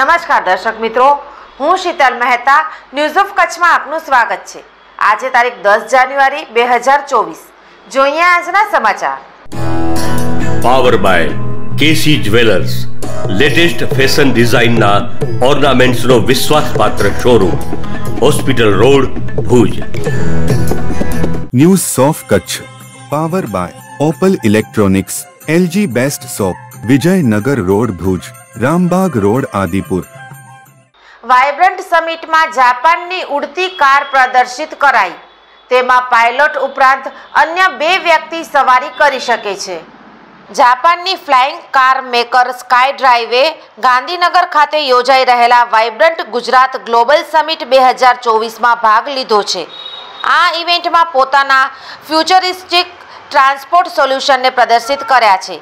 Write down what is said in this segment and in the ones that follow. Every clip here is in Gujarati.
નમસ્કાર દર્શક મિત્રો, હું શીતલ મહેતા ન્યૂઝ ઓફ કચ્છમાં આપનું સ્વાગત છે। આજે તારીખ 10 જાન્યુઆરી 2024। જોઈએ આજના સમાચાર। Power by KC jewellers, latest fashion ડિઝાઇનના ઓર્નામેન્ટ્સનો વિશ્વાસપાત્ર showroom, hospital road, Bhuj. News of Kutch power by opal electronics, LG best shop, Vijaynagar road, Bhuj, Rambagh road, Adipur. Vibrant સમિટમાં જાપાનની ઉડતી કાર પ્રદર્શિત કરાઈ। તેમાં પાયલોટ ઉપરાંત અન્ય 2 વ્યક્તિ સવારી કરી શકે છે। જાપાનની ફ્લાઇંગ કાર મેકર સ્કાય ડ્રાઇવે ગાંધીનગર ખાતે યોજાઈ રહેલા વાઇબ્રન્ટ ગુજરાત ગ્લોબલ સમિટ 2024માં ભાગ લીધો છે। આ ઇવેન્ટમાં પોતાના ફ્યુચરિસ્ટિક ટ્રાન્સપોર્ટ સોલ્યુશનને પ્રદર્શિત કર્યા છે।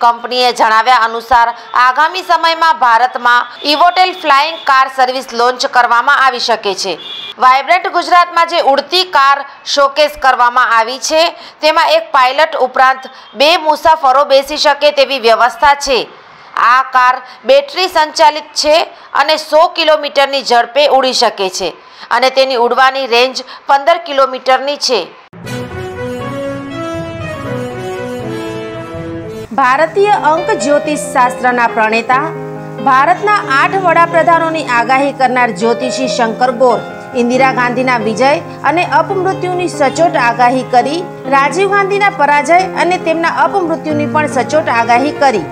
કંપનીએ જણાવ્યા અનુસાર આગામી સમયમાં ભારતમાં ઇવોટેલ ફ્લાઇંગ કાર સર્વિસ લોન્ચ કરવામાં આવી શકે છે। વાઇબ્રન્ટ ગુજરાતમાં જે ઉડતી કાર શોકેસ કરવામાં આવી છે તેમાં એક પાયલટ ઉપરાંત 2 મુસાફરો બેસી શકે તેવી વ્યવસ્થા છે। આ કાર બેટરી સંચાલિત છે અને 100 કિલોમીટરની ઝડપે ઉડી શકે છે અને તેની ઉડવાની રેન્જ 15 કિલોમીટરની છે। ભારતીય અંક જ્યોતિષ શાસ્ત્રના પ્રણેતા, ભારતના 8 વડાપ્રધાનોની આગાહી કરનાર જ્યોતિષી શંકર ગોર ઇન્દિરા ગાંધીના વિજય અને અપમૃત્યુની સચોટ આગાહી કરી, રાજીવ ગાંધીના પરાજય અને તેમના અપમૃત્યુની પણ સચોટ આગાહી કરી,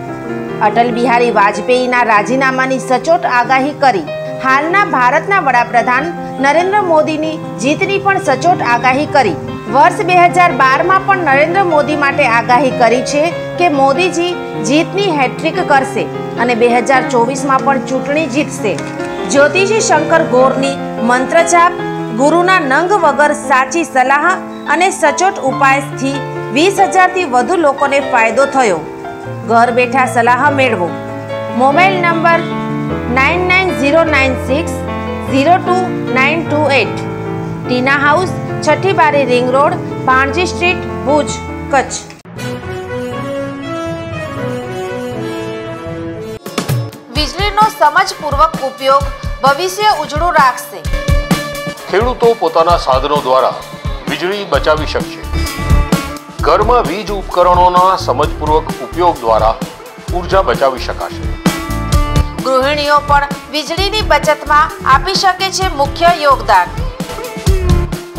અટલ બિહારી વાજપેયીના રાજીનામાની સચોટ આગાહી કરી, હાલના ભારતના વડાપ્રધાન નરેન્દ્ર મોદીની જીતની પણ સચોટ આગાહી કરી। વર્ષ 2012માં પણ નરેન્દ્ર મોદી માટે આગાહી કરી છે કે મોદીજી જીતની હેટ્રિક કરશે અને 2024માં પણ ચૂંટણી જીતશે। જ્યોતિષી શંકર ગોરની મંત્રજાપ, ગુરુના નંગ વગર સાચી સલાહ અને સચોટ ઉપાયથી 20,000થી વધુ લોકોને ફાયદો થયો। ઘર બેઠા સલાહ મેળવો। Mobile number 9909602928। ટીના હાઉસ, છઠ્ઠી બારી ring road, Bhanji street, Bhuj, Kutch. વીજળીનો સમજપૂર્વક ઉપયોગ ભવિષ્ય ઉજળું રાખશે। ખેડૂતો પોતાના સાધનો દ્વારા વીજળી બચાવી શકશે। ઘરમાં વીજ ઉપકરણોના સમજપૂર્વક ઉપયોગ દ્વારા ઉર્જા બચાવી શકાશે। ગૃહિણીઓ પણ વીજળીની બચતમાં આપી શકે છે મુખ્ય યોગદાન।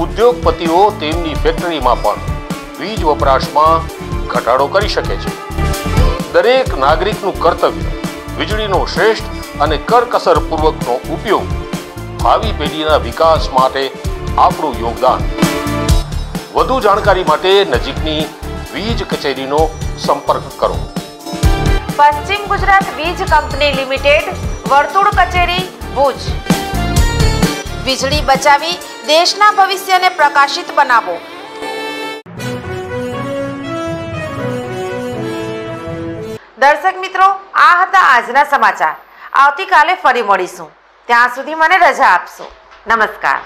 ઉદ્યોગપતિઓ તેમની ફેક્ટરીમાં પણ વીજ વપરાશમાં ઘટાડો કરી શકે છે। દરેક નાગરિકનું કર્તવ્ય વીજળીનો શ્રેષ્ઠ અને કરકસરપૂર્વકનો ઉપયોગ, ભાવિ પેઢીના વિકાસ માટે આપણું યોગદાન। વધુ જાણકારી માટે નજીકની વીજ કચેરીનો સંપર્ક કરો। પશ્ચિમ ગુજરાત વીજ કંપની લિમિટેડ, વર્તુળ કચેરી, ભુજ। વીજળી બચાવી દેશના ભવિષ્યને પ્રકાશિત બનાવો। દર્શક મિત્રો, આ હતા આજના સમાચાર। આવતીકાલે ફરી મળીશું। ત્યાં સુધી મને રજા આપશો। નમસ્કાર।